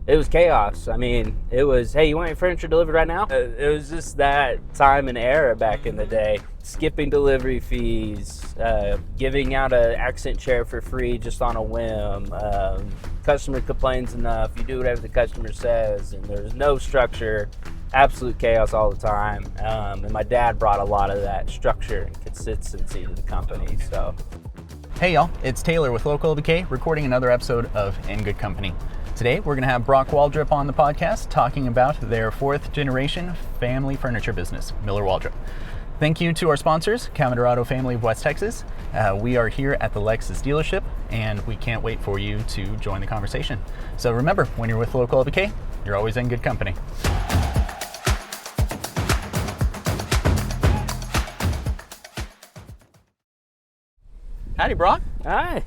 It was chaos. I mean, it was, hey, you want your furniture delivered right now? It was just that time and era back in the day. Skipping delivery fees, giving out an accent chair for free just on a whim. Customer complains enough, you do whatever the customer says, and there's no structure. Absolute chaos all the time. And my dad brought a lot of that structure and consistency to the company. So, Hey y'all, it's Taylor with Local LBK recording another episode of In Good Company. Today we're going to have Brock Waldrop on the podcast talking about their fourth generation family furniture business, Miller Waldrop. Thank you to our sponsors, Camarado Family of West Texas. We are here at the Lexus dealership and we can't wait for you to join the conversation. So remember, when you're with Local LBK, you're always in good company. Howdy, Brock. hi,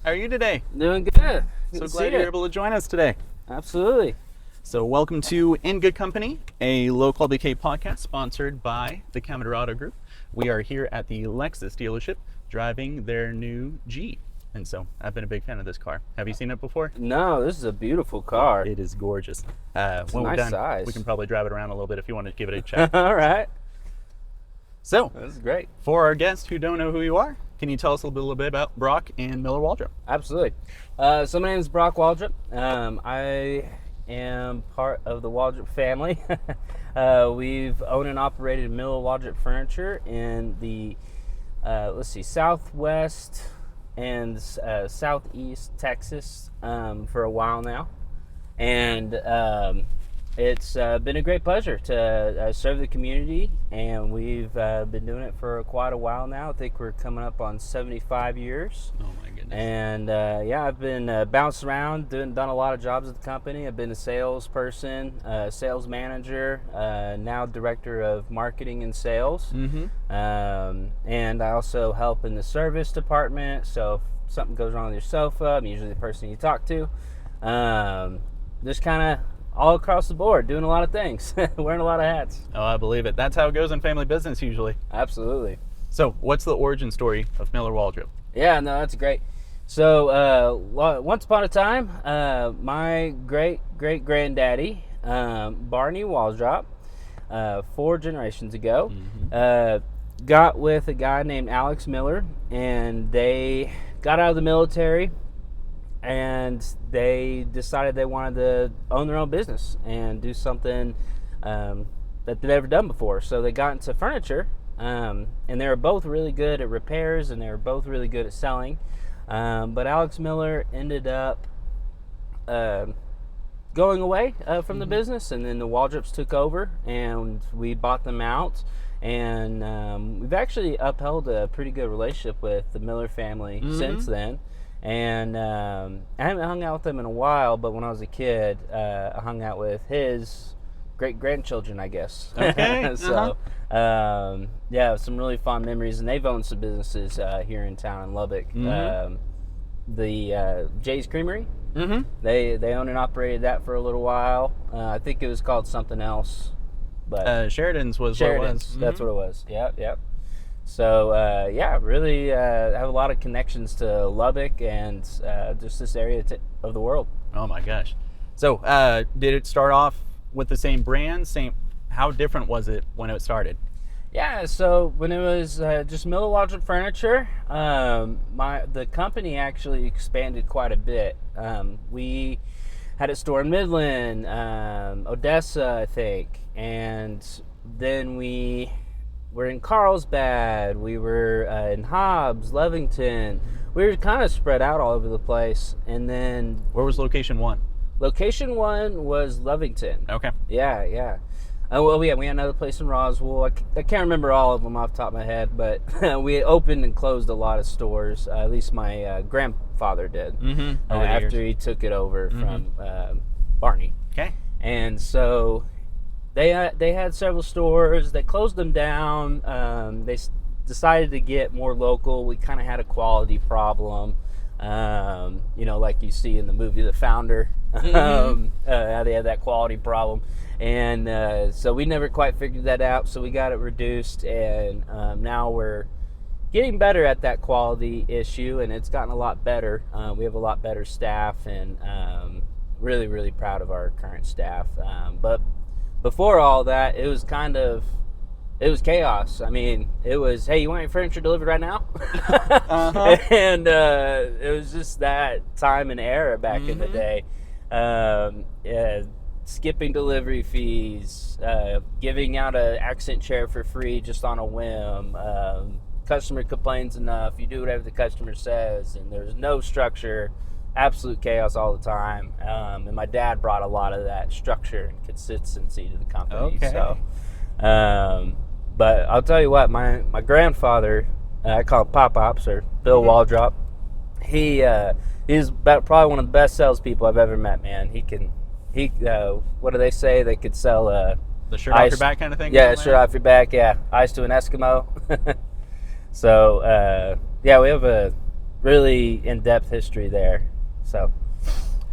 How are you today? doing good. So glad you're able to join us today. Absolutely. So welcome to In Good Company, a Local LBK podcast sponsored by the Camarado Group. We are here at the Lexus dealership driving their new Jeep. And so I've been a big fan of this car. Have you seen it before? No, this is a beautiful car. It is gorgeous. It's When a we're nice done, size. we can probably drive it around a little bit if you want to give it a check. All right. So This is great. for our guests who don't know who you are, can you tell us a little bit about Brock and Miller Waldrop? Absolutely. So my name is Brock Waldrop. I am part of the Waldrop family. We've owned and operated Miller Waldrop Furniture in the, southwest and southeast Texas for a while now. And it's been a great pleasure to serve the community, and we've been doing it for quite a while now. I think we're coming up on 75 years. Oh my goodness. And I've been bounced around, done a lot of jobs at the company. I've been a salesperson, sales manager, now director of marketing and sales. And I also help in the service department. So if something goes wrong with your sofa, I'm usually the person you talk to. Just kind of all across the board, doing a lot of things, wearing a lot of hats. Oh, I believe it. That's how it goes in family business usually. Absolutely. So what's the origin story of Miller Waldrop? Yeah, no, that's great. So once upon a time, my great-great-granddaddy, Barney Waldrop, 4 generations ago, got with a guy named Alex Miller, and they got out of the military, and they decided they wanted to own their own business and do something that they'd never done before. So they got into furniture, and they were both really good at repairs, and they were both really good at selling. But Alex Miller ended up going away from the business, and then the Waldrops took over, and we bought them out. And we've actually upheld a pretty good relationship with the Miller family since then. And I haven't hung out with them in a while, but when I was a kid, I hung out with his great-grandchildren, I guess. Okay. So, some really fond memories. And they've owned some businesses here in town in Lubbock. The Jay's Creamery, they owned and operated that for a little while. I think it was called something else. But Sheridan's was Sheridan's, what it was. that's what it was. Yep. So, really have a lot of connections to Lubbock and just this area of the world. Oh my gosh. So, did it start off with the same brand? How different was it when it started? Yeah, so when it was just Miller Waldrop Furniture, the company actually expanded quite a bit. We had a store in Midland, Odessa, I think, and then we were in Carlsbad, we were in Hobbs, Levington. We were kind of spread out all over the place. And then Where was location 1? location 1 was Levington. Okay. Yeah. We had another place in Roswell. I can't remember all of them off the top of my head, but we opened and closed a lot of stores. At least my grandfather did after he took it over from Barney. Okay. And so they had several stores. They closed them down. They decided to get more local. We kind of had a quality problem, like you see in the movie The Founder. How they had that quality problem. And so we never quite figured that out, so we got it reduced, and now we're getting better at that quality issue, and it's gotten a lot better. We have a lot better staff, and really, really proud of our current staff. But before all that, it was chaos. I mean, it was, hey, you want your furniture delivered right now? And it was just that time and era back in the day. Skipping delivery fees, giving out an accent chair for free just on a whim. Customer complains enough, you do whatever the customer says, and there's no structure. Absolute chaos all the time. And my dad brought a lot of that structure and consistency to the company. Okay. So, but I'll tell you what, my grandfather, I call him Pop-Ops, or Bill Waldrop, he's probably one of the best salespeople I've ever met, man. What do they say? They could sell the shirt off your back kind of thing? Yeah, shirt off your back, yeah. Ice to an Eskimo. So, yeah, we have a really in-depth history there. So,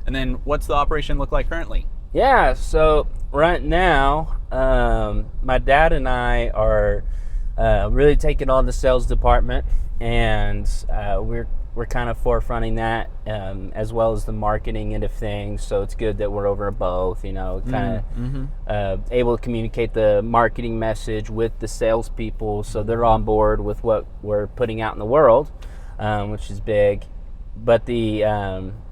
and then what's the operation look like currently? Yeah, so right now, my dad and I are really taking on the sales department, and we're kind of forefronting that, as well as the marketing end of things. So it's good that we're over both, kind of able to communicate the marketing message with the salespeople, so they're on board with what we're putting out in the world, which is big. But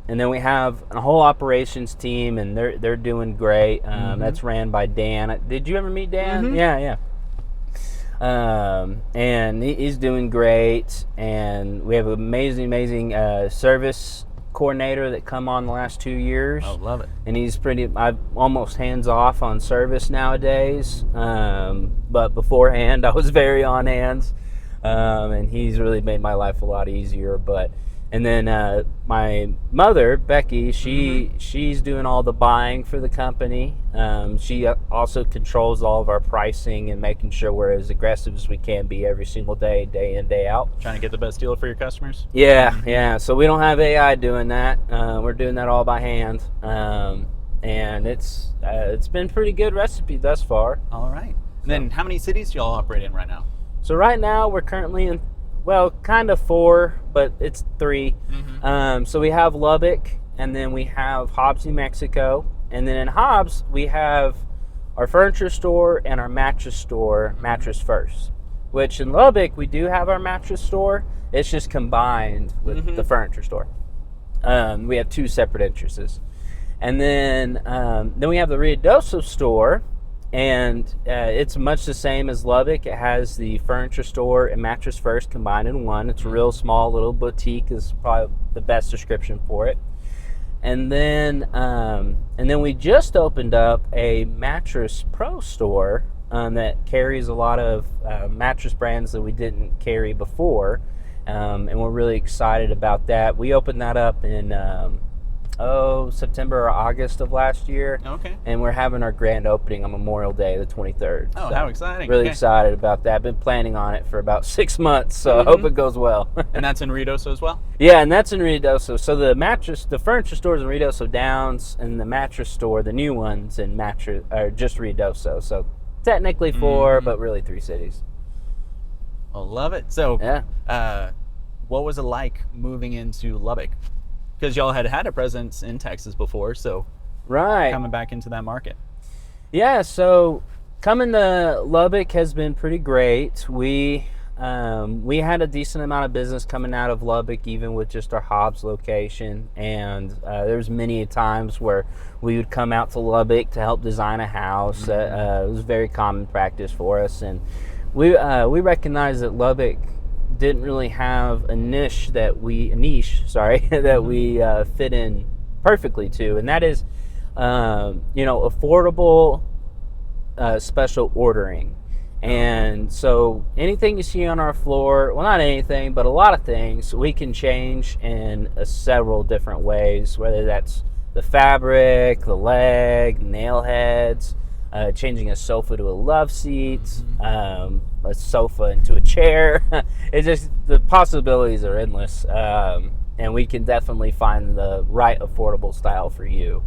and then we have a whole operations team, and they're doing great. That's ran by Dan. Did you ever meet Dan? Yeah. And he's doing great, and we have an amazing service coordinator that come on the last 2 years. Oh, love it. And he's I'm almost hands off on service nowadays, but beforehand I was very on hands, and he's really made my life a lot easier. And then my mother, Becky, she's doing all the buying for the company. She also controls all of our pricing and making sure we're as aggressive as we can be every single day, day in, day out. Trying to get the best deal for your customers? Yeah. So we don't have AI doing that. We're doing that all by hand. And it's been pretty good recipe thus far. All right. And then how many cities do y'all operate in right now? So right now we're currently in, well, kind of 4, but it's 3. So we have Lubbock, and then we have Hobbs, New Mexico. And then in Hobbs, we have our furniture store and our mattress store, Mattress First. Which in Lubbock, we do have our mattress store. It's just combined with the furniture store. We have 2 separate entrances. And then we have the Ruidoso store. And it's much the same as Lubbock. It has the furniture store and Mattress First combined in one. It's a real small little boutique is probably the best description for it. And then we just opened up a Mattress Pro store that carries a lot of mattress brands that we didn't carry before, and we're really excited about that. We opened that up in September or August of last year. Okay. And we're having our grand opening on Memorial Day, the 23rd. Oh, so how exciting. Really excited about that. Been planning on it for about 6 months, so I hope it goes well. And that's in Ruidoso as well? Yeah, and that's in Ruidoso. So the furniture store is in Ruidoso Downs, and the mattress store, the new ones in just Ruidoso. So technically 4, but really 3 cities. I love it. So yeah. What was it like moving into Lubbock? Because y'all had a presence in Texas before, so coming back into that market. Yeah, so coming to Lubbock has been pretty great. We had a decent amount of business coming out of Lubbock, even with just our Hobbs location. And there's many times where we would come out to Lubbock to help design a house. It was very common practice for us, and we recognized that Lubbock didn't really have a niche that we fit in perfectly to, and that is affordable special ordering. And so anything you see on our floor, well, not anything, but a lot of things, we can change in several different ways, whether that's the fabric, the leg, nail heads, changing a sofa to a love seat, a sofa into a chair. It's just, the possibilities are endless, and we can definitely find the right affordable style for you.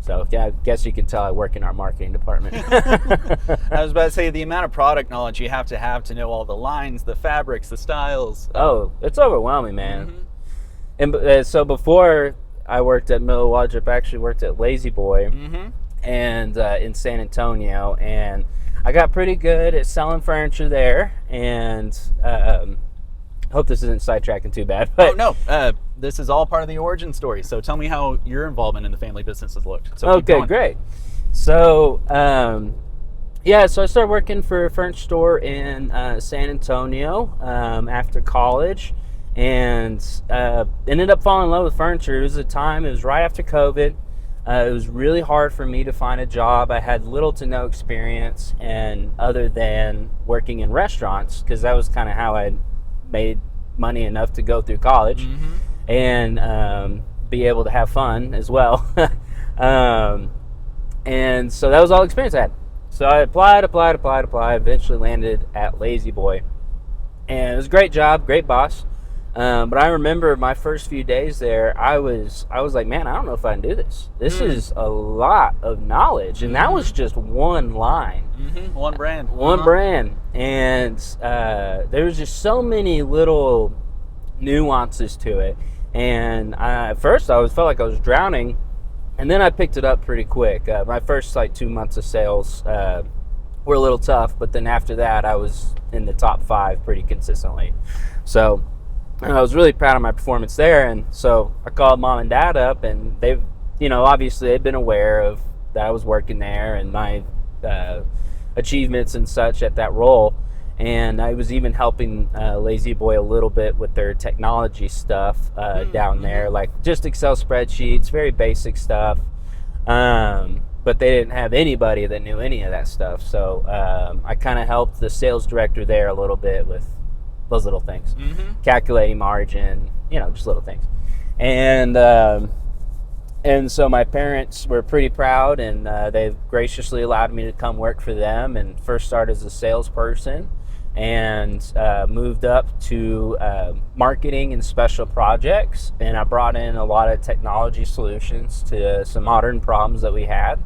So I guess you can tell I work in our marketing department. I was about to say, the amount of product knowledge you have to know all the lines, the fabrics, the styles. Oh, it's overwhelming, man. And so before I worked at Miller Waldrop, actually worked at Lazy Boy, Mm-hmm. and in San Antonio, and I got pretty good at selling furniture there. And hope this isn't sidetracking too bad. But Oh no, this is all part of the origin story. So tell me how your involvement in the family business has looked. So keep okay, going. great. So so I started working for a furniture store in San Antonio after college, and ended up falling in love with furniture. It was it was right after COVID. It was really hard for me to find a job. I had little to no experience, and other than working in restaurants, because that was kind of how I made money enough to go through college and be able to have fun as well. And so that was all the experience I had. So I applied, eventually landed at Lazy Boy. And it was a great job, great boss. But I remember my first few days there, I was like, man, I don't know if I can do this. This is a lot of knowledge. And that was just one line. One brand. One brand. And there was just so many little nuances to it. And at first I felt like I was drowning. And then I picked it up pretty quick. My first 2 months of sales were a little tough, but then after that, I was in the top 5 pretty consistently. So I was really proud of my performance there. And so I called mom and dad up, and they've, obviously they've been aware of that I was working there and my achievements and such at that role. And I was even helping Lazy Boy a little bit with their technology stuff down there, like just Excel spreadsheets, very basic stuff. But they didn't have anybody that knew any of that stuff. So I kind of helped the sales director there a little bit with those little things, calculating margin, just little things. And so my parents were pretty proud, and they've graciously allowed me to come work for them, and first started as a salesperson, and moved up to marketing and special projects. And I brought in a lot of technology solutions to some modern problems that we had,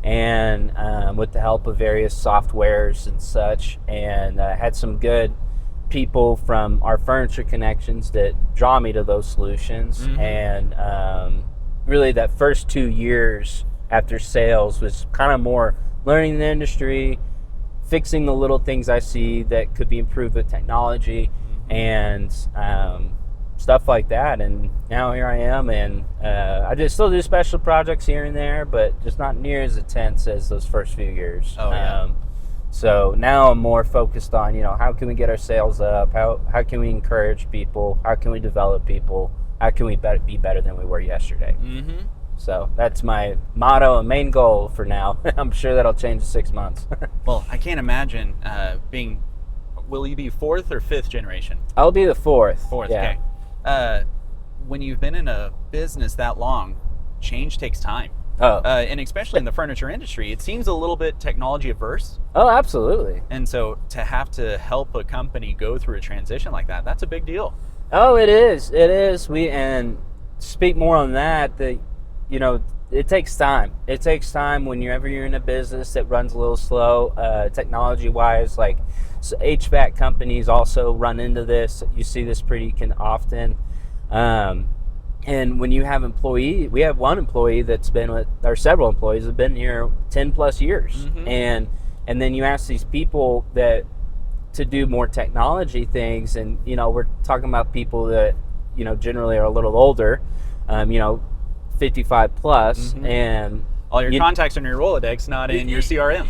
and with the help of various softwares and such, and had some good people from our furniture connections that draw me to those solutions. And really that first 2 years after sales was kind of more learning the industry, fixing the little things I see that could be improved with technology, and stuff like that. And now here I am, and I just still do special projects here and there, but just not near as intense as those first few years. So now I'm more focused on, how can we get our sales up? How can we encourage people? How can we develop people? How can we be better than we were yesterday? So that's my motto and main goal for now. I'm sure that'll change in 6 months. Well, I can't imagine will you be 4th or 5th generation? I'll be the 4th. 4th, yeah. Okay. When you've been in a business that long, change takes time. And especially in the furniture industry, it seems a little bit technology averse. Oh, absolutely. And so to have to help a company go through a transition like that, that's a big deal. Oh, it is. It is. And speak more on that, it takes time. It takes time whenever you're in a business that runs a little slow, technology-wise. Like HVAC companies also run into this. You see this pretty often. And when you have we have one employee that's been with, or several employees have been here 10 plus years. And then you ask these people that to do more technology things, and we're talking about people that generally are a little older, 55 plus, and all your contacts are in your Rolodex, not in your CRM.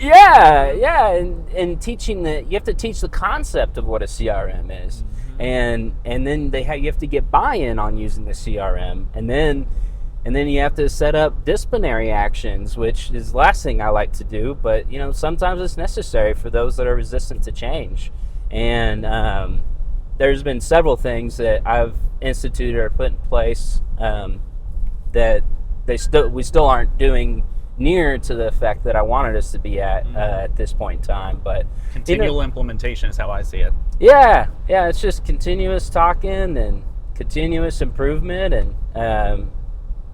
And teaching you have to teach the concept of what a CRM is, and then you have to get buy-in on using the CRM, and then you have to set up disciplinary actions, which is the last thing I like to do, but sometimes it's necessary for those that are resistant to change. And there's been several things that I've instituted or put in place that we still aren't doing near to the effect that I wanted us to be at this point in time. But continual implementation is how I see it. Yeah, it's just continuous talking and continuous improvement, and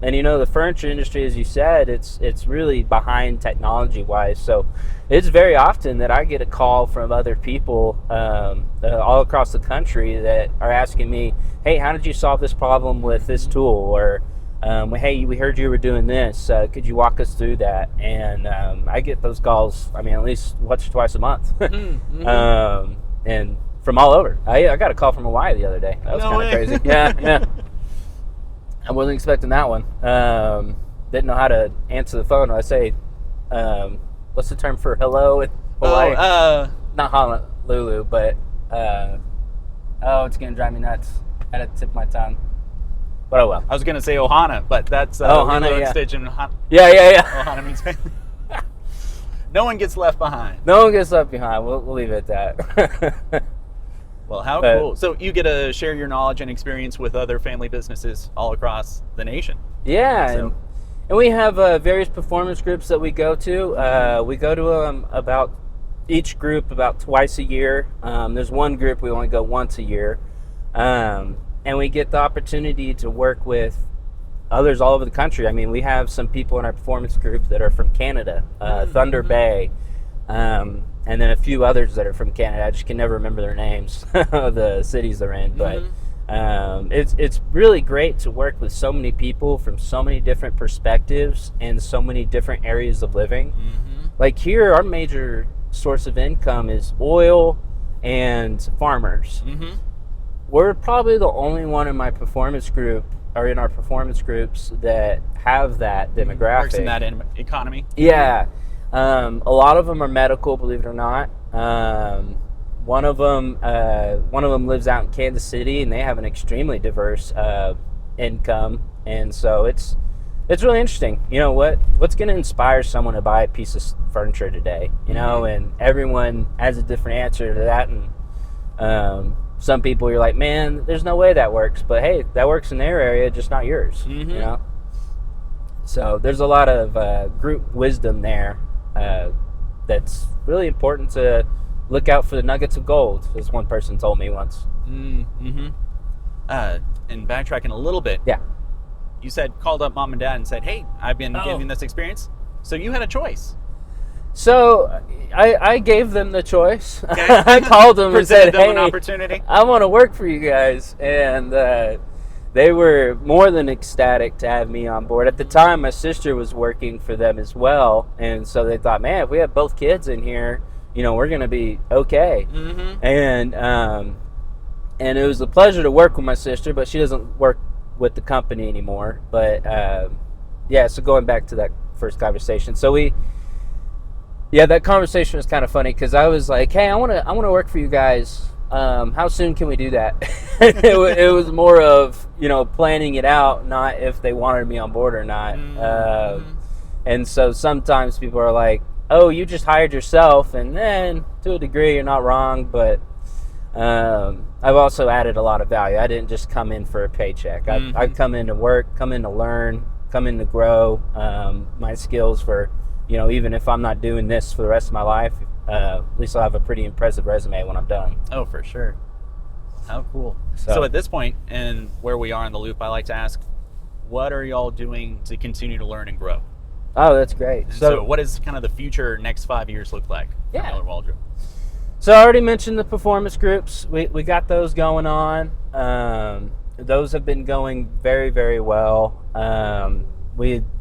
the furniture industry, as you said, it's really behind technology-wise. So it's very often that I get a call from other people all across the country that are asking me, "Hey, how did you solve this problem with this tool?" Or Hey, we heard you were doing this. Could you walk us through that? And I get those calls, I mean, at least once or twice a month. And from all over. I got a call from Hawaii the other day. That was kind of crazy. Yeah. I wasn't expecting that one. Didn't know how to answer the phone. I say, what's the term for hello in Hawaii? Not Honolulu, but it's gonna drive me nuts. I had to tip my tongue. But oh well. I was gonna say Ohana, but that's Ohana, yeah. Extension. Yeah. Ohana means family. No one gets left behind. No one gets left behind. We'll leave it at that. Well, how cool. So you get to share your knowledge and experience with other family businesses all across the nation. Yeah, and we have various performance groups that we go to. We go to about each group about twice a year. There's one group we only go once a year. And we get the opportunity to work with others all over the country. I mean, we have some people in our performance group that are from Canada, Thunder Bay, and then a few others that are from Canada. I just can never remember their names of the cities they're in. But it's really great to work with so many people from so many different perspectives and so many different areas of living. Like here, our major source of income is oil and farmers. We're probably the only one in my performance group, or in our performance groups, that have that demographic. Works in that economy. Yeah. A lot of them are medical, believe it or not. One of them lives out in Kansas City, and they have an extremely diverse income, and so it's really interesting. You know, what's going to inspire someone to buy a piece of furniture today? You know, and everyone has a different answer to that, and some people you're like, man, there's no way that works, but hey, that works in their area, just not yours. You know, so there's a lot of group wisdom there. That's really important to look out for the nuggets of gold, as one person told me once. And backtracking a little bit. Yeah. You said, called up mom and dad and said, hey, I've been giving this experience. So you had a choice. So I gave them the choice. Okay. I called them and said, them hey, an opportunity. I want to work for you guys. And they were more than ecstatic to have me on board. At the time, my sister was working for them as well. And so they thought, man, if we have both kids in here, you know, we're going to be okay. And it was a pleasure to work with my sister, but she doesn't work with the company anymore. But so going back to that first conversation. So that conversation was kind of funny because I was like, hey, I want to work for you guys. How soon can we do that? It was more of, you know, planning it out, not if they wanted me on board or not. And so sometimes people are like, oh, you just hired yourself, and then to a degree you're not wrong, but I've also added a lot of value. I didn't just come in for a paycheck. I've come in to work, come in to learn, come in to grow my skills for, you know, even if I'm not doing this for the rest of my life, at least I'll have a pretty impressive resume when I'm done. Oh, for sure. How cool. So at this point, and where we are in the loop, I like to ask, what are y'all doing to continue to learn and grow? Oh, that's great. So what does kind of the future next 5 years look like for Miller Waldrop? So I already mentioned the performance groups. We got those going on. Those have been going very, very well.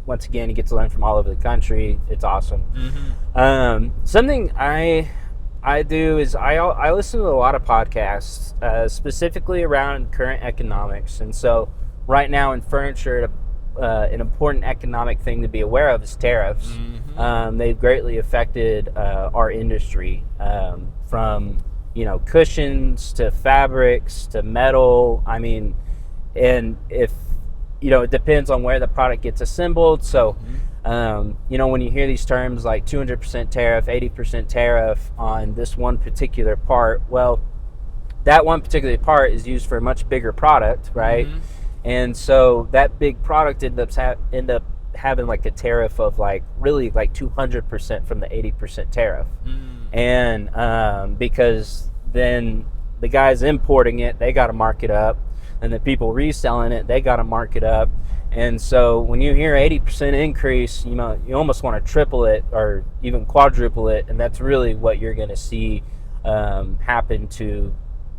Once again, you get to learn from all over the country. It's awesome. Something I do is I listen to a lot of podcasts, specifically around current economics. And so right now in furniture, an important economic thing to be aware of is tariffs. They've greatly affected our industry, from, you know, cushions to fabrics to metal. I mean, and if, you know, it depends on where the product gets assembled. So, you know, when you hear these terms like 200% tariff, 80% tariff on this one particular part, well, that one particular part is used for a much bigger product, right? And so that big product end up having like a tariff of like really like 200% from the 80% tariff. And because then the guys importing it, they got to mark it up, and the people reselling it, they got to mark it up. And so when you hear 80% increase, you know, you almost want to triple it or even quadruple it, and that's really what you're going to see happen to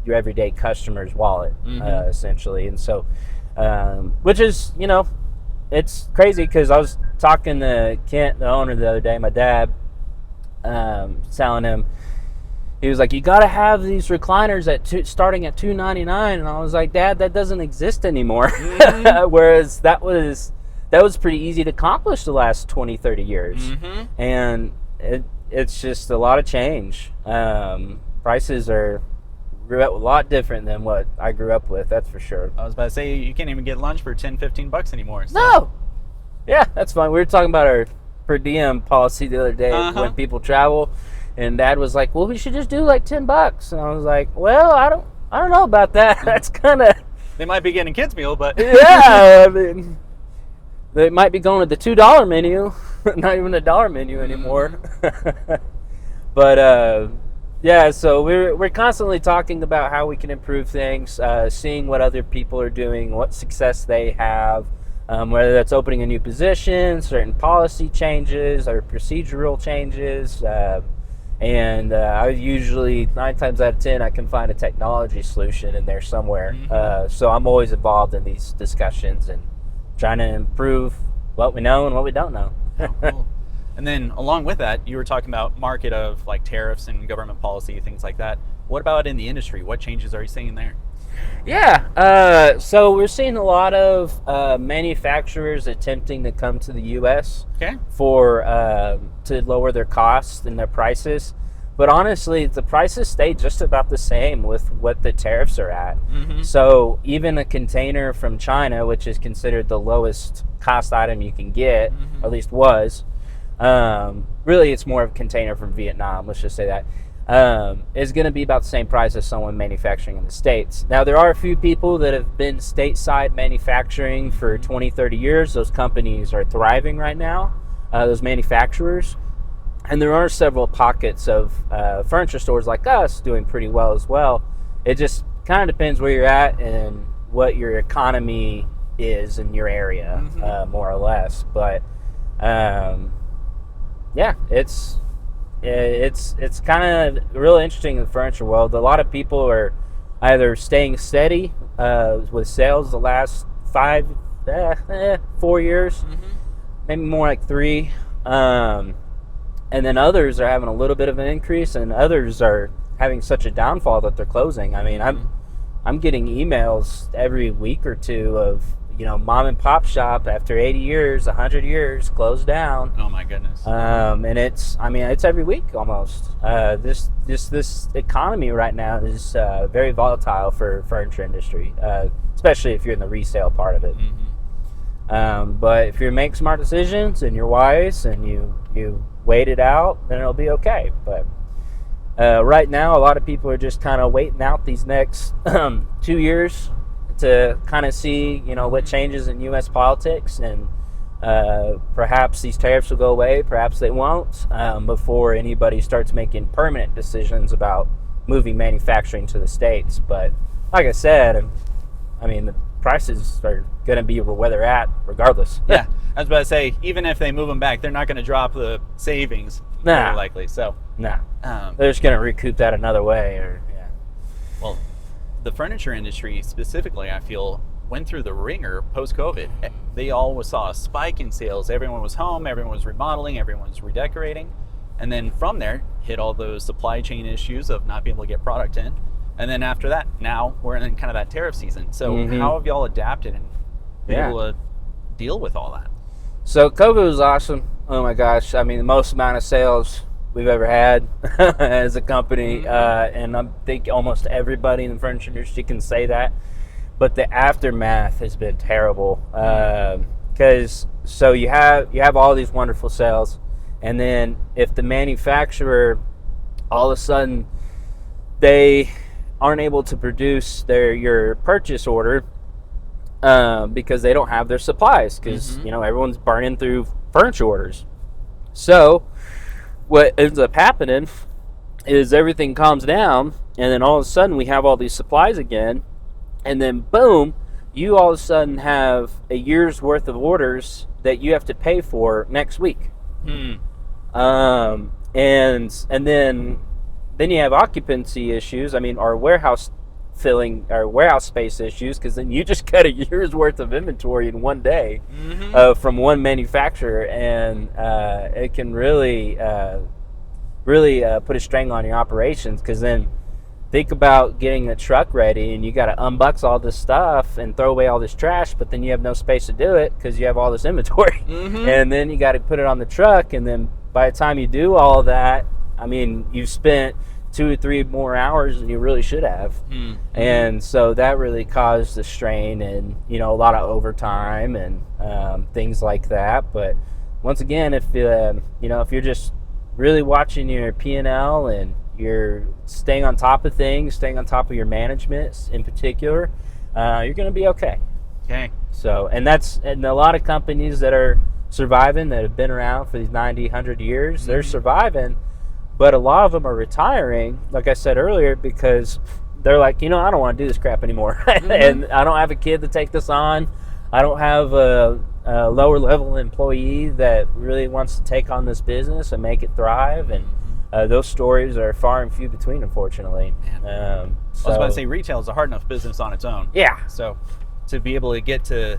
your everyday customer's wallet, essentially. And so, which is, you know, it's crazy because I was talking to Kent, the owner, the other day, my dad, telling him, he was like, you got to have these recliners starting at $299, and I was like, Dad, that doesn't exist anymore. Mm-hmm. Whereas that was pretty easy to accomplish the last 20, 30 years. Mm-hmm. And it's just a lot of change. Prices are a lot different than what I grew up with, that's for sure. I was about to say, you can't even get lunch for $10-15 anymore. So. No! Yeah, that's fine. We were talking about our per diem policy the other day when people travel. And Dad was like, well, we should just do like $10. And I was like, well, I don't know about that. That's kind of... They might be getting a kids meal, but... Yeah, I mean, they might be going to the $2 menu, not even the $1 menu anymore. But, yeah, so we're constantly talking about how we can improve things, seeing what other people are doing, what success they have, whether that's opening a new position, certain policy changes, or procedural changes, and I usually, 9 times out of 10, I can find a technology solution in there somewhere. Mm-hmm. So I'm always involved in these discussions and trying to improve what we know and what we don't know. Oh, cool. And then along with that, you were talking about market of like tariffs and government policy, things like that. What about in the industry? What changes are you seeing there? Yeah, so we're seeing a lot of manufacturers attempting to come to the U.S. For to lower their costs and their prices. But honestly, the prices stay just about the same with what the tariffs are at. Mm-hmm. So even a container from China, which is considered the lowest cost item you can get, or at least was, really it's more of a container from Vietnam, let's just say that, is going to be about the same price as someone manufacturing in the States. Now, there are a few people that have been stateside manufacturing for 20, 30 years. Those companies are thriving right now, those manufacturers. And there are several pockets of furniture stores like us doing pretty well as well. It just kind of depends where you're at and what your economy is in your area, more or less. But, yeah, it's kind of really interesting in the furniture world. A lot of people are either staying steady with sales the last 4 years, maybe more like 3. And then others are having a little bit of an increase, and others are having such a downfall that they're closing. I mean, I'm getting emails every week or two of, mom and pop shop after 80 years, 100 years, closed down. Oh my goodness. And it's every week almost. This economy right now is very volatile for furniture industry, especially if you're in the resale part of it. But if you make smart decisions and you're wise and you wait it out, then it'll be okay. But right now, a lot of people are just kind of waiting out these next 2 years to kind of see, what changes in U.S. politics, and perhaps these tariffs will go away, perhaps they won't, before anybody starts making permanent decisions about moving manufacturing to the States. But like I said, the prices are going to be where they're at regardless. Yeah, I was about to say, even if they move them back, they're not going to drop the savings, very likely. So, they're just going to recoup that another way. Well, the furniture industry specifically, I feel, went through the ringer post-COVID. They all saw a spike in sales. Everyone was home, everyone was remodeling, everyone was redecorating. And then from there, hit all those supply chain issues of not being able to get product in. And then after that, now we're in kind of that tariff season. So how have y'all adapted and been able to deal with all that? So COVID was awesome. Oh my gosh. The most amount of sales we've ever had as a company. And I think almost everybody in the furniture industry can say that. But the aftermath has been terrible. Because so you have all these wonderful sales. And then if the manufacturer, all of a sudden, they aren't able to produce your purchase order because they don't have their supplies, because everyone's burning through furniture orders. So what ends up happening is everything calms down, and then all of a sudden we have all these supplies again, and then boom, you all of a sudden have a year's worth of orders that you have to pay for next week. And then you have occupancy issues. Our warehouse filling or warehouse space issues, because then you just cut a year's worth of inventory in one day from one manufacturer, and it can really put a strain on your operations, because then think about getting a truck ready and you got to unbox all this stuff and throw away all this trash, but then you have no space to do it because you have all this inventory. And then you got to put it on the truck, and then by the time you do all that, I mean, you've spent 2 or 3 more hours than you really should have. And so that really caused the strain, and a lot of overtime and things like that. But once again, if if you're just really watching your P&L and you're staying on top of things, staying on top of your management in particular, you're going to be okay. So, and a lot of companies that are surviving, that have been around for these 90, 100 years, they're surviving, but a lot of them are retiring, like I said earlier, because they're like, I don't want to do this crap anymore. And I don't have a kid to take this on. I don't have a lower level employee that really wants to take on this business and make it thrive. And those stories are far and few between, unfortunately. I was about to say, retail is a hard enough business on its own. Yeah. So to be able to get to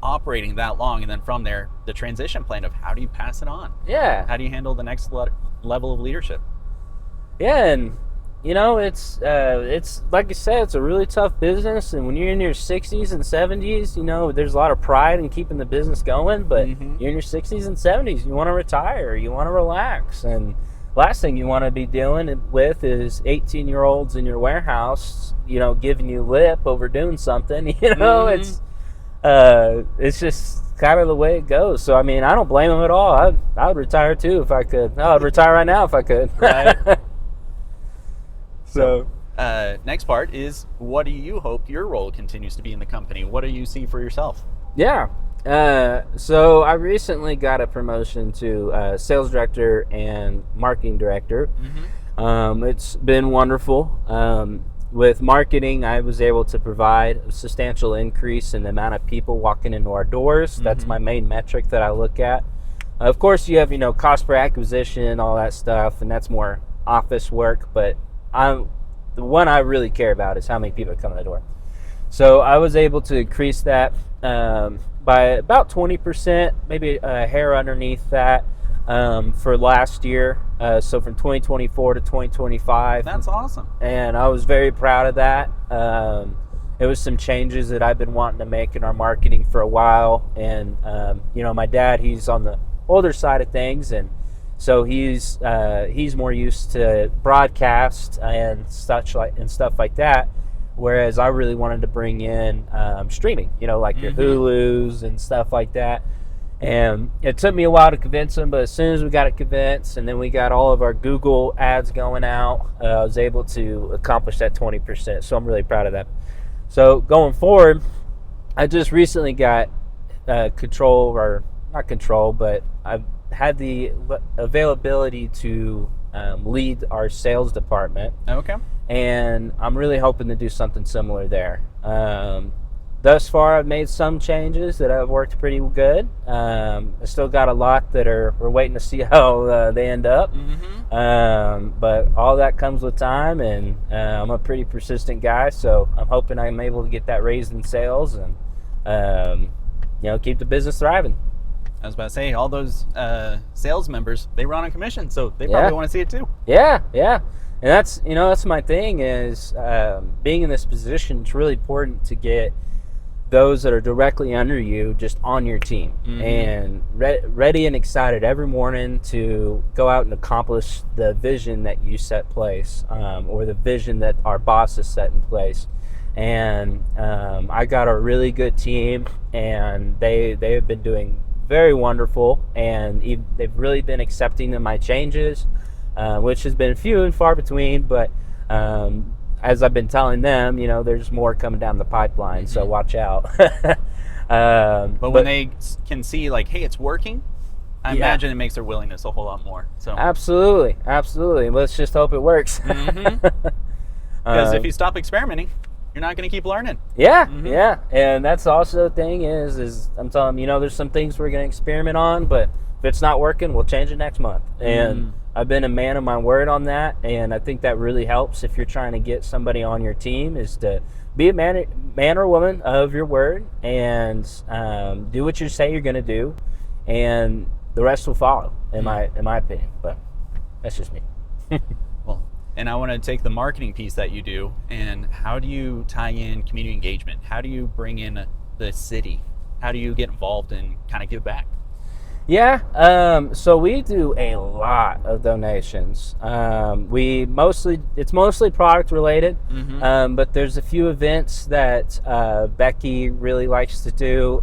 operating that long, and then from there, the transition plan of how do you pass it on? Yeah. How do you handle the next level of leadership? Yeah, and it's like you said, it's a really tough business, and when you're in your 60s and 70s, there's a lot of pride in keeping the business going, but you're in your 60s and 70s, you want to retire, you want to relax, and last thing you want to be dealing with is 18-year-olds in your warehouse, giving you lip over doing something. It's just kind of the way it goes. So, I mean, I don't blame them at all. I would retire too if I could. I'd retire right now if I could. Right. So, next part is, what do you hope your role continues to be in the company? What do you see for yourself? Yeah. So I recently got a promotion to sales director and marketing director. It's been wonderful. With marketing, I was able to provide a substantial increase in the amount of people walking into our doors. That's my main metric that I look at. Of course, you have, cost per acquisition, all that stuff, and that's more office work, but the one I really care about is how many people come in the door. So I was able to increase that by about 20%, maybe a hair underneath that, for last year. So from 2024 to 2025. That's awesome. And I was very proud of that. It was some changes that I've been wanting to make in our marketing for a while. And, my dad, he's on the older side of things, and so he's more used to broadcast and stuff like that. Whereas I really wanted to bring in streaming, like your Hulus and stuff like that. And it took me a while to convince him, but as soon as we got it convinced, and then we got all of our Google ads going out, I was able to accomplish that 20%. So I'm really proud of that. So going forward, I just recently got not control, but I've had the availability to lead our sales department. Okay. And I'm really hoping to do something similar there. Thus far, I've made some changes that have worked pretty good. I still got a lot that we're waiting to see how they end up. But all that comes with time, and I'm a pretty persistent guy, so I'm hoping I'm able to get that raised in sales and keep the business thriving. I was about to say, all those sales members, they run on commission, so they probably want to see it too. Yeah. And that's my thing is being in this position, it's really important to get those that are directly under you just on your team and ready and excited every morning to go out and accomplish the vision that you set place, or the vision that our boss has set in place. And I got a really good team, and they have been doing very wonderful, and they've really been accepting of my changes, which has been few and far between, but as I've been telling them, there's more coming down the pipeline, so watch out. But when they can see, like, hey, it's working, I imagine it makes their willingness a whole lot more. So Absolutely. Let's just hope it works. Because if you stop experimenting, you're not going to keep learning. Yeah. And that's also the thing is I'm telling them, there's some things we're going to experiment on, but if it's not working, we'll change it next month. And I've been a man of my word on that, and I think that really helps if you're trying to get somebody on your team, is to be a man or woman of your word, and do what you say you're going to do, and the rest will follow, in my opinion. But that's just me. Well, and I want to take the marketing piece that you do, and how do you tie in community engagement? How do you bring in the city? How do you get involved and kind of give back? Yeah, so we do a lot of donations. It's mostly product related, but there's a few events that Becky really likes to do.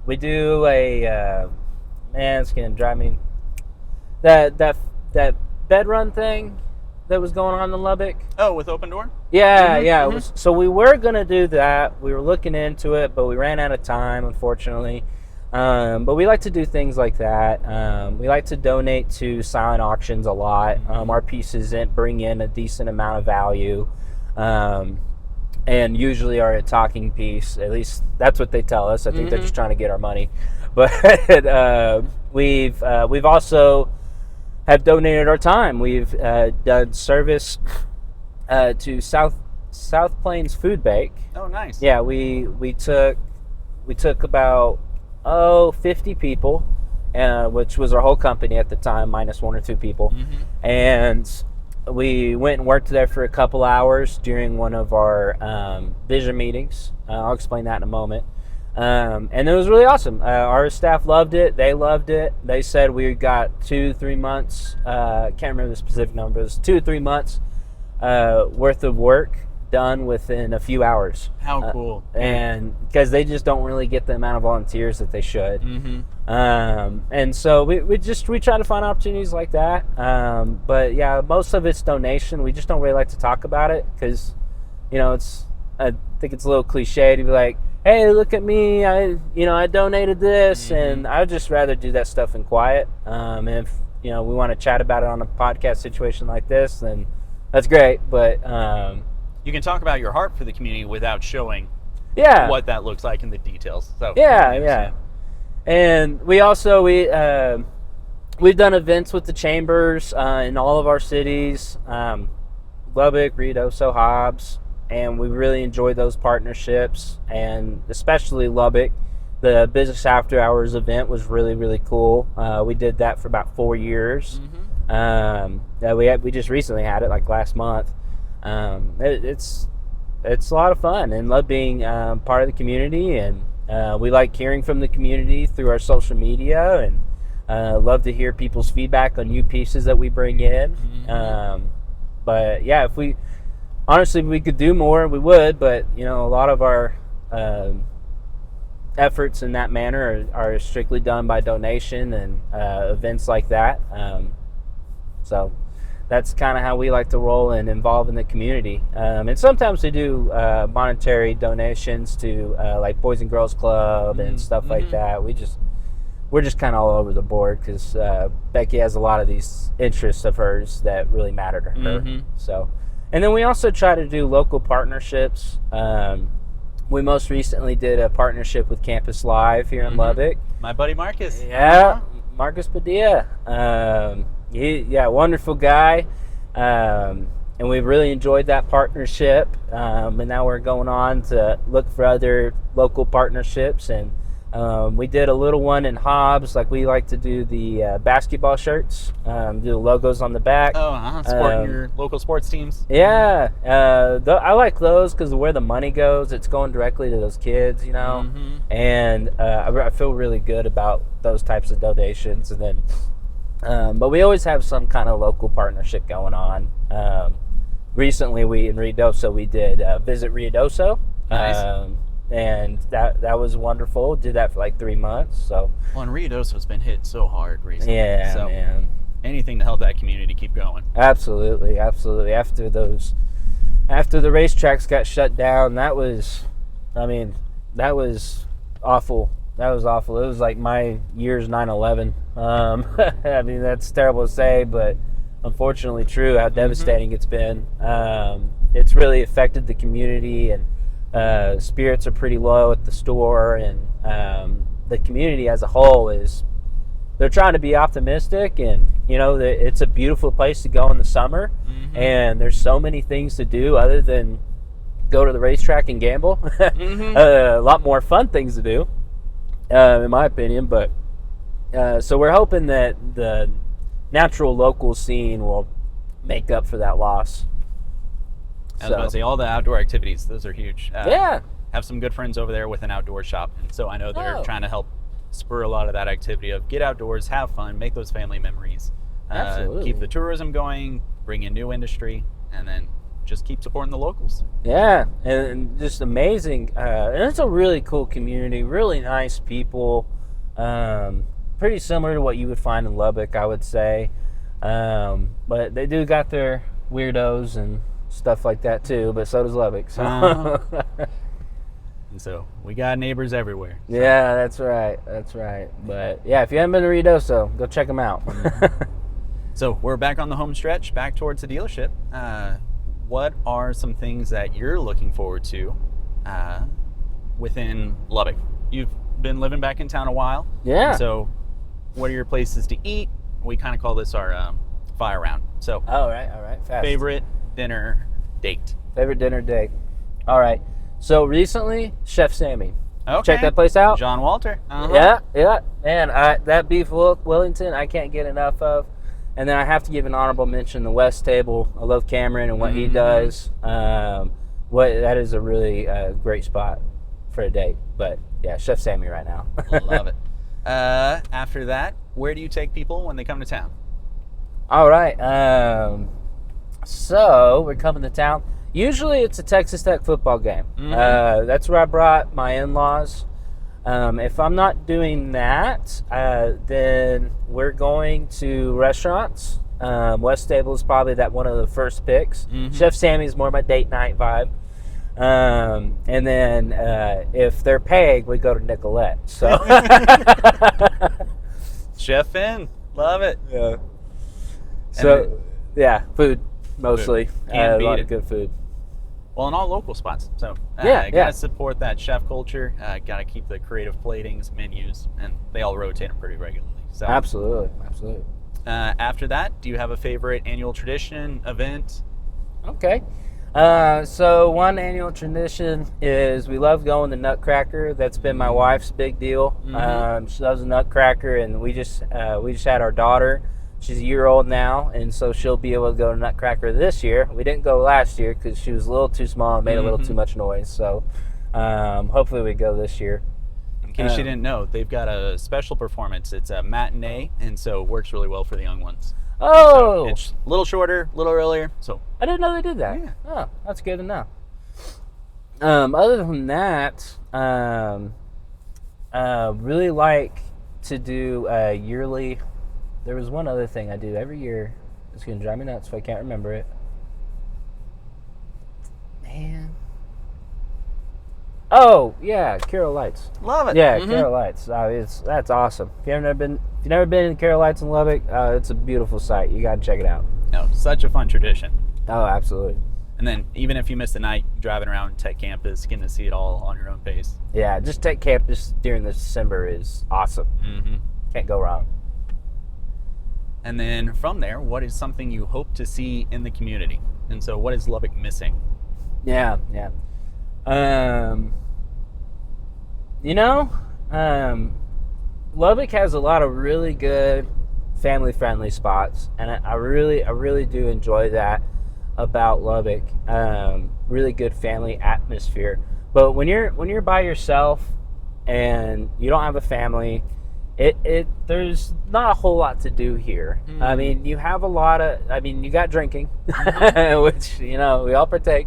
We do a man, it's gonna drive me, that bed run thing that was going on in Lubbock. Oh, with Open Door? Yeah, yeah. So we were going to do that. We were looking into it, but we ran out of time, unfortunately. But we like to do things like that. We like to donate to silent auctions a lot. Our pieces bring in a decent amount of value, and usually are a talking piece. At least that's what they tell us. I think they're just trying to get our money. But we've also have donated our time. We've done service to South Plains Food Bank. Oh, nice. Yeah, we took about 50 people, which was our whole company at the time, minus one or two people, and we went and worked there for a couple hours during one of our vision meetings. I'll explain that in a moment. And it was really awesome. Our staff loved it. They loved it. They said we got 2-3 months. Can't remember the specific numbers. 2-3 months worth of work done within a few hours. How cool! And because they just don't really get the amount of volunteers that they should. And so we try to find opportunities like that. But yeah, most of it's donation. We just don't really like to talk about it because, I think it's a little cliche to be like, hey, look at me, I donated this, and I'd just rather do that stuff in quiet. And if, we want to chat about it on a podcast situation like this, then that's great. But you can talk about your heart for the community without showing what that looks like in the details. So yeah. And we also, we've done events with the chambers in all of our cities, Lubbock, Ruidoso, Hobbs, and we really enjoyed those partnerships, and especially Lubbock. The Business After Hours event was really, really cool. We did that for about 4 years. We just recently had it like last month. It's a lot of fun, and love being part of the community, and we like hearing from the community through our social media, and love to hear people's feedback on new pieces that we bring in. But yeah, if we could do more, we would, but a lot of our efforts in that manner are strictly done by donation and events like that. So that's kind of how we like to roll and involve in the community. And sometimes we do monetary donations to like Boys and Girls Club and stuff like that. We're just kind of all over the board because Becky has a lot of these interests of hers that really matter to her. So, and then we also try to do local partnerships. We most recently did a partnership with Campus Live here in Lubbock. My buddy Marcus. Yeah, Marcus Padilla. Wonderful guy. And we've really enjoyed that partnership. And now we're going on to look for other local partnerships. And we did a little one in Hobbs. Like, we like to do the basketball shirts, do the logos on the back. Supporting your local sports teams. Yeah. I like those because where the money goes, it's going directly to those kids, And I feel really good about those types of donations. And then, but we always have some kind of local partnership going on. Recently, in Ruidoso, we did Visit Ruidoso. Nice. And that was wonderful. Did that for like 3 months. So, and Ruidoso's been hit so hard recently. Yeah, so, man. Anything to help that community keep going. Absolutely. After the racetracks got shut down, that was awful. That was awful. It was like my year's 9/11. I mean, that's terrible to say, but unfortunately true. How devastating it's been. It's really affected the community, and spirits are pretty low at the store, and the community as a whole is they're trying to be optimistic, and it's a beautiful place to go in the summer, and there's so many things to do other than go to the racetrack and gamble. A lot more fun things to do, in my opinion. But so we're hoping that the natural local scene will make up for that loss. I was about to say, all the outdoor activities, those are huge. Yeah. Have some good friends over there with an outdoor shop, and so I know they're trying to help spur a lot of that activity of get outdoors, have fun, make those family memories. Absolutely. Keep the tourism going, bring in new industry, and then just keep supporting the locals. Yeah, and just amazing. And it's a really cool community, really nice people. Pretty similar to what you would find in Lubbock, I would say. But they do got their weirdos and stuff like that too, but so does Lubbock. So. And so we got neighbors everywhere. So. Yeah, that's right. But yeah, if you haven't been to Ruidoso, go check them out. So we're back on the home stretch, back towards the dealership. What are some things that you're looking forward to within Lubbock? You've been living back in town a while. Yeah. So what are your places to eat? We kind of call this our fire round. So all right. Fast. Favorite dinner date? All right. So recently, Chef Sammy. Okay. Check that place out. John Walter. Uh-huh. Yeah. Man, that beef Wellington, I can't get enough of. And then I have to give an honorable mention, the West Table. I love Cameron and what he does. That is a really great spot for a date. But yeah, Chef Sammy right now. Love it. After that, where do you take people when they come to town? All right. So we're coming to town. Usually it's a Texas Tech football game. That's where I brought my in-laws. If I'm not doing that, then we're going to restaurants. West Table is probably one of the first picks. Chef Sammy's more my date night vibe. And then if they're peg, we go to Nicolette. So Chef in, love it. Yeah. So food mostly. Can't A beat lot it. of good food. Well, in all local spots. So gotta support that chef culture. Gotta keep the creative platings, menus, and they all rotate them pretty regularly. So Absolutely. After that, do you have a favorite annual tradition, event? Okay. So one annual tradition is we love going to Nutcracker. That's been my wife's big deal. She loves a Nutcracker, and we just had our daughter. She's a year old now, and so she'll be able to go to Nutcracker this year. We didn't go last year because she was a little too small and made a little too much noise. So hopefully we go this year. In case you didn't know, they've got a special performance. It's a matinee, and so it works really well for the young ones. Oh! So it's a little shorter, a little earlier. So I didn't know they did that. Yeah. Oh, that's good to know. Other than that, really like to do yearly. There was one other thing I do every year. It's going to drive me nuts if I can't remember it. Man. Oh, yeah, Carol Lights. love it. Yeah, Carol Lights. That's awesome. If you've never been in Carol Lights in Lubbock, it's a beautiful site. You got to check it out. No, such a fun tradition. Oh, absolutely. And then even if you miss the night, driving around Tech Campus, getting to see it all on your own pace. Yeah, just Tech Campus during December is awesome. Can't go wrong. And then from there, what is something you hope to see in the community? And so what is Lubbock missing? Yeah. Lubbock has a lot of really good family-friendly spots, and I really do enjoy that about Lubbock. Really good family atmosphere. But when you're by yourself and you don't have a family, there's not a whole lot to do here. I mean, you have you got drinking, which we all partake.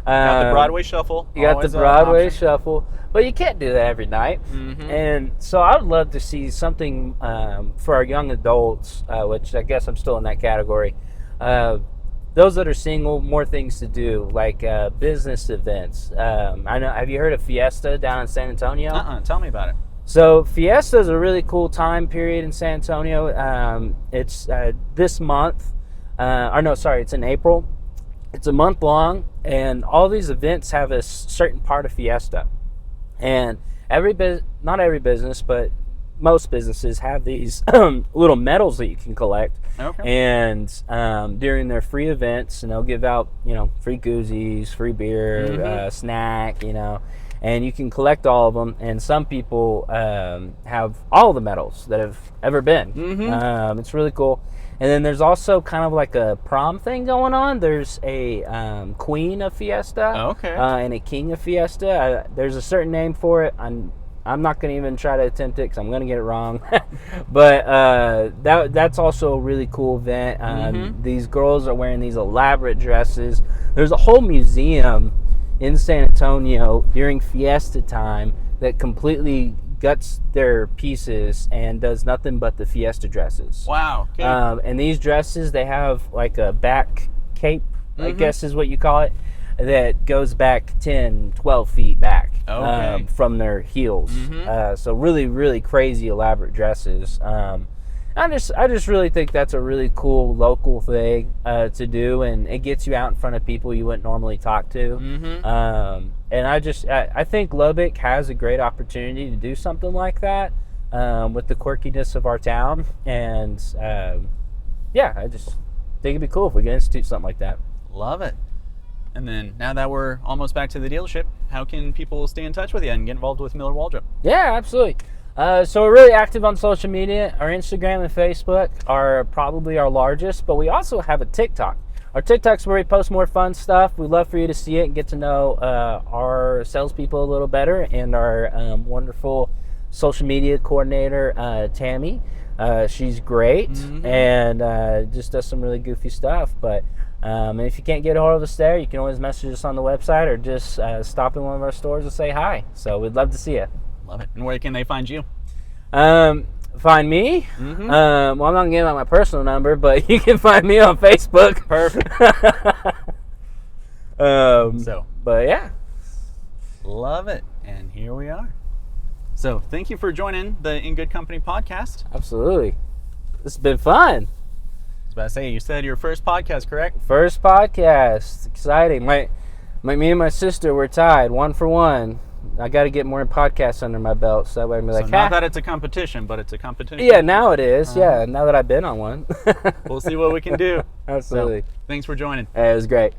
Got the Broadway Shuffle. You got the Broadway Shuffle, but you can't do that every night. And so I would love to see something for our young adults, which I guess I'm still in that category. Those that are single, more things to do, like business events. I know. Have you heard of Fiesta down in San Antonio? Tell me about it. So Fiesta is a really cool time period in San Antonio. It's this month. It's in April. It's a month long, and all these events have a certain part of Fiesta. And not every business, but most businesses have these little medals that you can collect. Okay. And during their free events, and they'll give out, free koozies, free beer, snack, and you can collect all of them. And some people have all the medals that have ever been. It's really cool. And then there's also kind of like a prom thing going on. There's a queen of Fiesta, and a king of Fiesta. There's a certain name for it. I'm not going to even try to attempt it because I'm going to get it wrong. But that's also a really cool event. These girls are wearing these elaborate dresses. There's a whole museum in San Antonio during Fiesta time that completely guts their pieces and does nothing but the Fiesta dresses. Wow. Okay. And these dresses, they have like a back cape, I guess is what you call it, that goes back 10, 12 feet back from their heels. So really, really crazy, elaborate dresses. I just really think that's a really cool local thing to do, and it gets you out in front of people you wouldn't normally talk to. And I think Lubbock has a great opportunity to do something like that with the quirkiness of our town. And I just think it'd be cool if we could institute something like that. Love it. And then now that we're almost back to the dealership, how can people stay in touch with you and get involved with Miller Waldrop? Yeah, absolutely. So we're really active on social media. Our Instagram and Facebook are probably our largest, but we also have a TikTok. Our TikTok's where we post more fun stuff. We'd love for you to see it and get to know our salespeople a little better, and our wonderful social media coordinator, Tammy. She's great and just does some really goofy stuff. But if you can't get a hold of us there, you can always message us on the website or just stop in one of our stores and say hi. So we'd love to see you. Love it. And where can they find you? Find me? Well, I'm not going to give out my personal number, but you can find me on Facebook. Perfect. But yeah. Love it. And here we are. So thank you for joining the In Good Company podcast. Absolutely. This has been fun. I was about to say, you said your first podcast, correct? First podcast. Exciting. Me and my sister were tied 1 for 1. I got to get more podcasts under my belt, so that way I'm like, not that it's a competition, but it's a competition. Yeah, now it is. Yeah, now that I've been on one. We'll see what we can do. Absolutely. So, thanks for joining. It was great.